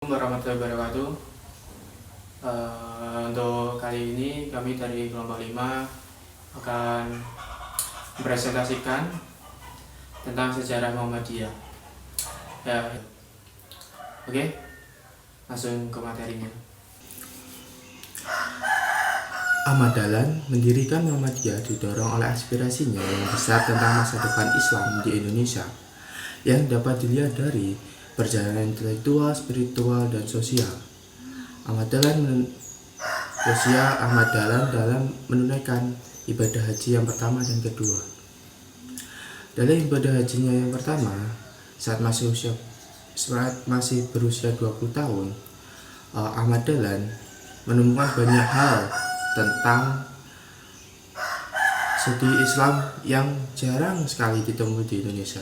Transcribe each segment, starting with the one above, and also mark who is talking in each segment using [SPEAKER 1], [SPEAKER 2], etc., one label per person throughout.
[SPEAKER 1] Warahmatullahi wabarakatuh. Untuk kali ini kami dari kelompok 5 akan mempresentasikan tentang sejarah Muhammadiyah. Oke, langsung ke materinya.
[SPEAKER 2] Ahmad Dahlan mendirikan Muhammadiyah didorong oleh aspirasinya yang besar tentang masa depan Islam di Indonesia, yang dapat dilihat dari perjalanan intelektual, spiritual, dan sosial. Ahmad Dahlan dalam menunaikan ibadah haji yang pertama dan kedua. Dalam ibadah hajinya yang pertama, saat masih berusia 20 tahun, Ahmad Dahlan menemukan banyak hal tentang studi Islam yang jarang sekali ditemui di Indonesia.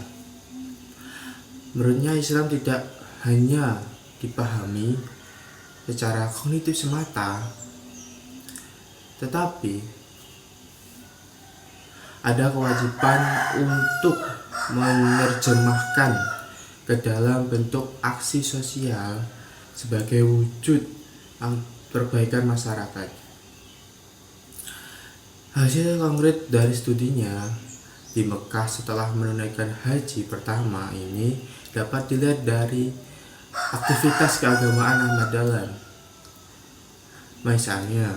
[SPEAKER 2] Menurutnya Islam tidak hanya dipahami secara kognitif semata, tetapi ada kewajiban untuk menerjemahkan ke dalam bentuk aksi sosial sebagai wujud perbaikan masyarakat. Hasil konkret dari studinya di Mekah setelah menunaikan haji pertama ini dapat dilihat dari aktivitas keagamaan Ahmad Dahlan. Misalnya,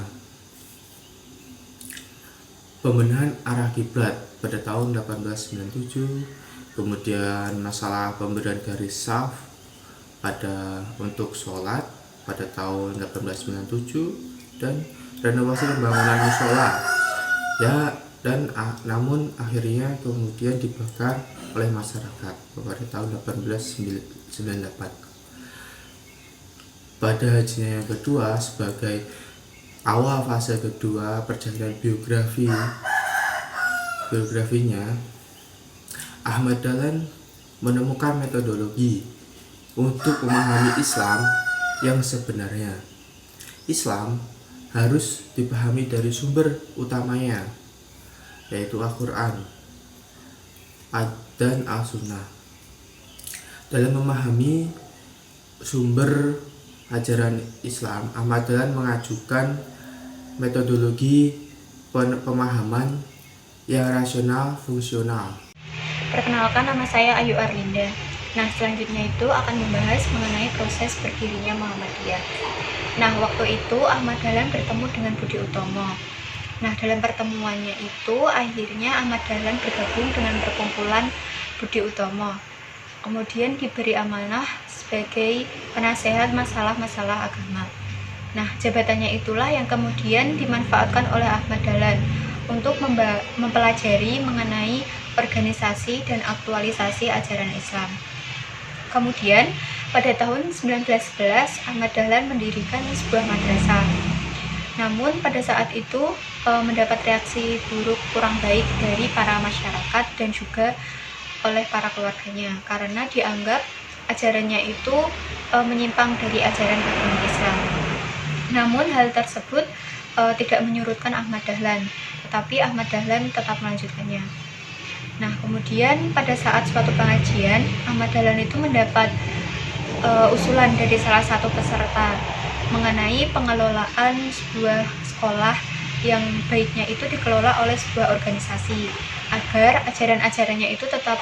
[SPEAKER 2] pembenahan arah kiblat pada tahun 1897, kemudian masalah pemberian garis saf untuk sholat pada tahun 1897, dan renovasi pembangunan musola namun akhirnya kemudian dibakar oleh masyarakat pada tahun 1898. Pada hajinya yang kedua, sebagai awal fase kedua perjalanan biografinya, Ahmad Dahlan menemukan metodologi untuk memahami Islam yang sebenarnya. Islam harus dipahami dari sumber utamanya, yaitu Al-Quran dan Al-Sunnah. Dalam memahami sumber ajaran Islam, Ahmad Dahlan mengajukan metodologi pemahaman yang rasional fungsional.
[SPEAKER 3] Perkenalkan, nama saya Ayu Arlinda. Nah, selanjutnya itu akan membahas mengenai proses berdirinya Muhammadiyah. Nah, waktu itu Ahmad Dahlan bertemu dengan Budi Utomo. Nah, dalam pertemuannya itu akhirnya Ahmad Dahlan bergabung dengan perkumpulan Budi Utomo. Kemudian diberi amanah sebagai penasehat masalah-masalah agama. Nah, jabatannya itulah yang kemudian dimanfaatkan oleh Ahmad Dahlan untuk mempelajari mengenai organisasi dan aktualisasi ajaran Islam. Kemudian pada tahun 1911 Ahmad Dahlan mendirikan sebuah madrasah. Namun pada saat itu mendapat reaksi buruk kurang baik dari para masyarakat dan juga oleh para keluarganya, karena dianggap ajarannya itu menyimpang dari ajaran agama Islam. Namun hal tersebut tidak menyurutkan Ahmad Dahlan, tetapi Ahmad Dahlan tetap melanjutkannya. Nah, kemudian pada saat suatu pengajian, Ahmad Dahlan itu mendapat usulan dari salah satu peserta mengenai pengelolaan sebuah sekolah yang baiknya itu dikelola oleh sebuah organisasi agar ajaran-ajarannya itu tetap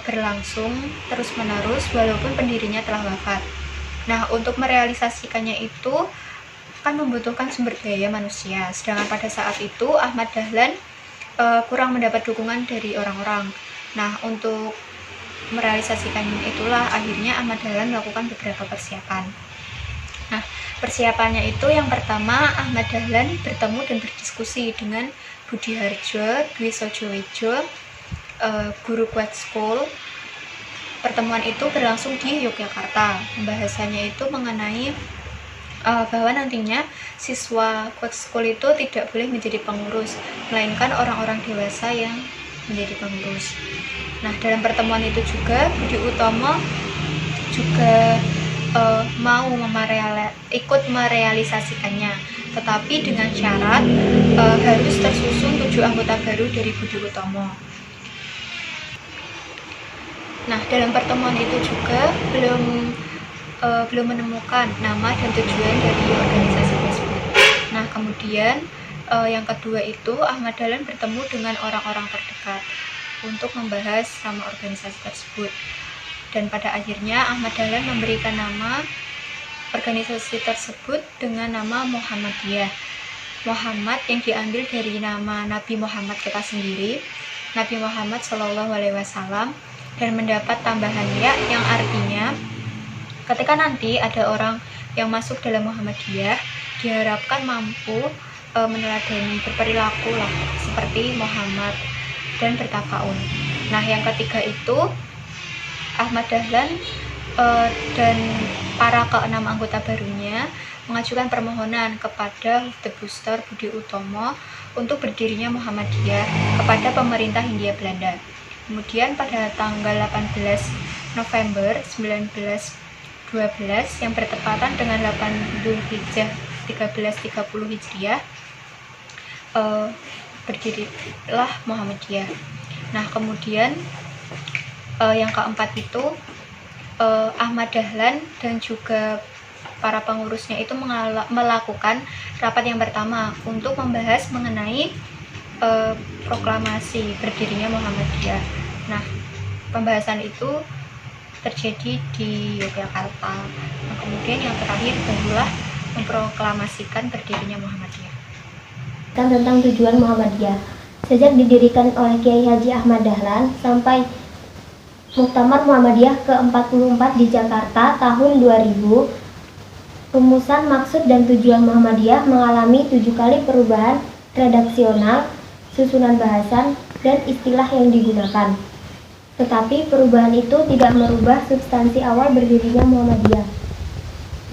[SPEAKER 3] berlangsung terus-menerus walaupun pendirinya telah wafat. Nah, untuk merealisasikannya itu kan membutuhkan sumber daya manusia, sedangkan pada saat itu Ahmad Dahlan kurang mendapat dukungan dari orang-orang. Nah, untuk merealisasikan itulah akhirnya Ahmad Dahlan melakukan beberapa persiapan. Nah, persiapannya itu yang pertama, Ahmad Dahlan bertemu dan berdiskusi dengan Budi Harjo, Dwi Sojowejo, guru Quad School. Pertemuan itu berlangsung di Yogyakarta. Pembahasannya itu mengenai bahwa nantinya siswa Quad School itu tidak boleh menjadi pengurus, melainkan orang-orang dewasa yang menjadi pengurus. Nah, dalam pertemuan itu juga Budi Utomo juga mau ikut merealisasikannya, tetapi dengan syarat harus tersusun 7 anggota baru dari Budi Utomo. Nah, dalam pertemuan itu juga belum belum menemukan nama dan tujuan dari organisasi tersebut. Nah, kemudian yang kedua itu Ahmad Dahlan bertemu dengan orang-orang terdekat untuk membahas nama organisasi tersebut. Dan pada akhirnya Ahmad Dahlan memberikan nama organisasi tersebut dengan nama Muhammadiyah. Muhammad yang diambil dari nama Nabi Muhammad kita sendiri, Nabi Muhammad Shallallahu Alaihi Wasallam, dan mendapat tambahan ya yang artinya ketika nanti ada orang yang masuk dalam Muhammadiyah diharapkan mampu meneladani berperilaku lah seperti Muhammad dan bertakaun. Nah, yang ketiga itu Ahmad Dahlan dan para keenam anggota barunya mengajukan permohonan kepada Hufte Buster Budi Utomo untuk berdirinya Muhammadiyah kepada pemerintah Hindia Belanda. Kemudian pada tanggal 18 November 1912 yang bertepatan dengan 8 Dzulhijjah 1330 Hijriah, berdirilah Muhammadiyah. Nah, kemudian yang keempat itu Ahmad Dahlan dan juga para pengurusnya itu melakukan rapat yang pertama untuk membahas mengenai proklamasi berdirinya Muhammadiyah. Nah, pembahasan itu terjadi di Yogyakarta. Nah, kemudian yang terakhir barulah memproklamasikan berdirinya Muhammadiyah.
[SPEAKER 4] Tentang tujuan Muhammadiyah. Sejak didirikan oleh Kiai Haji Ahmad Dahlan sampai Muktamar Muhammadiyah ke-44 di Jakarta tahun 2000, rumusan maksud dan tujuan Muhammadiyah mengalami 7 kali perubahan redaksional, susunan bahasan, dan istilah yang digunakan. Tetapi perubahan itu tidak merubah substansi awal berdirinya Muhammadiyah.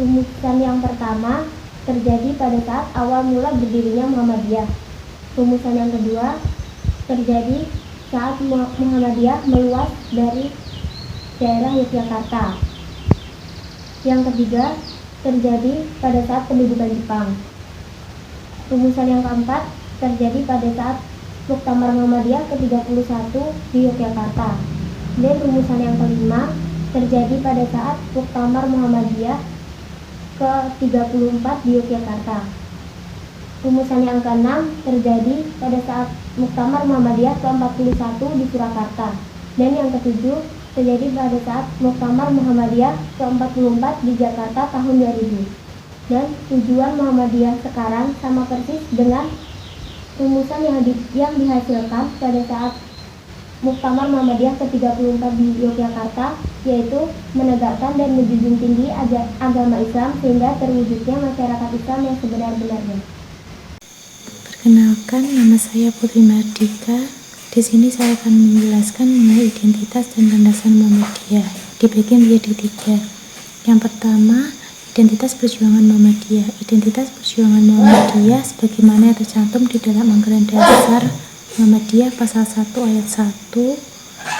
[SPEAKER 4] Rumusan yang pertama terjadi pada saat awal mula berdirinya Muhammadiyah. Rumusan yang kedua terjadi saat Muhammadiyah meluas dari daerah Yogyakarta. Yang ketiga terjadi pada saat pendudukan Jepang. Rumusan yang keempat terjadi pada saat Muktamar Muhammadiyah ke-31 di Yogyakarta. Dan rumusan yang kelima terjadi pada saat Muktamar Muhammadiyah ke-34 di Yogyakarta. Rumusan yang keenam terjadi pada saat Muktamar Muhammadiyah ke-41 di Surakarta. Dan yang ketujuh terjadi pada saat Muktamar Muhammadiyah ke-44 di Jakarta tahun 2000. Dan tujuan Muhammadiyah sekarang sama persis dengan rumusan yang dihasilkan pada saat Muktamar Muhammadiyah ke-34 di Yogyakarta, yaitu menegakkan dan menjunjung tinggi agama Islam sehingga terwujudnya masyarakat Islam yang sebenar-benarnya.
[SPEAKER 5] Perkenalkan, nama saya Putri Mardika. Di sini saya akan menjelaskan mengenai identitas dan landasan Muhammadiyah. Dibagi menjadi 3. Yang pertama, identitas perjuangan Muhammadiyah. Identitas perjuangan Muhammadiyah sebagaimana yang tercantum di dalam anggaran dasar Muhammadiyah pasal 1 ayat 1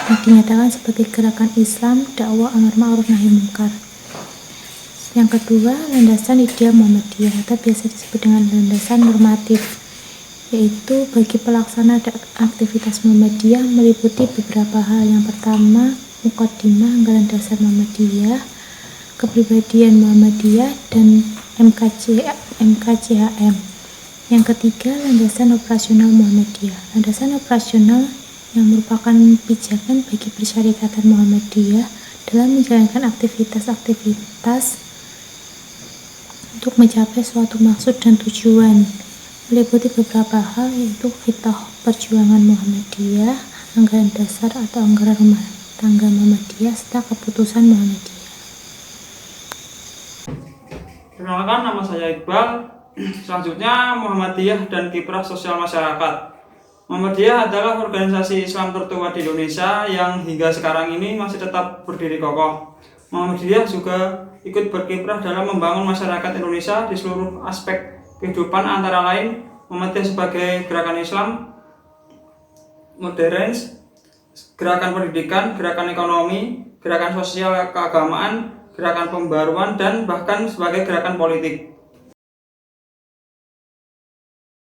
[SPEAKER 5] yang dinyatakan sebagai gerakan Islam dakwah amar ma'ruf nahi munkar. Yang kedua, landasan ideal Muhammadiyah atau biasa disebut dengan landasan normatif, yaitu bagi pelaksana aktivitas Muhammadiyah meliputi beberapa hal. Yang pertama, muqaddimah anggaran dasar Muhammadiyah, kepribadian Muhammadiyah, dan MKCHM. Yang ketiga, landasan operasional Muhammadiyah. Landasan operasional yang merupakan pijakan bagi persyarikatan Muhammadiyah dalam menjalankan aktivitas-aktivitas untuk mencapai suatu maksud dan tujuan, meliputi beberapa hal, yaitu khitah perjuangan Muhammadiyah, anggaran dasar atau anggaran rumah tangga Muhammadiyah, serta keputusan Muhammadiyah.
[SPEAKER 6] Perkenalkan, nama saya Iqbal. Selanjutnya, Muhammadiyah dan kiprah sosial masyarakat. Muhammadiyah adalah organisasi Islam tertua di Indonesia yang hingga sekarang ini masih tetap berdiri kokoh. Muhammadiyah juga ikut berkiprah dalam membangun masyarakat Indonesia di seluruh aspek kehidupan, antara lain Muhammadiyah sebagai gerakan Islam modern, gerakan pendidikan, gerakan ekonomi, gerakan sosial keagamaan, gerakan pembaruan, dan bahkan sebagai gerakan politik.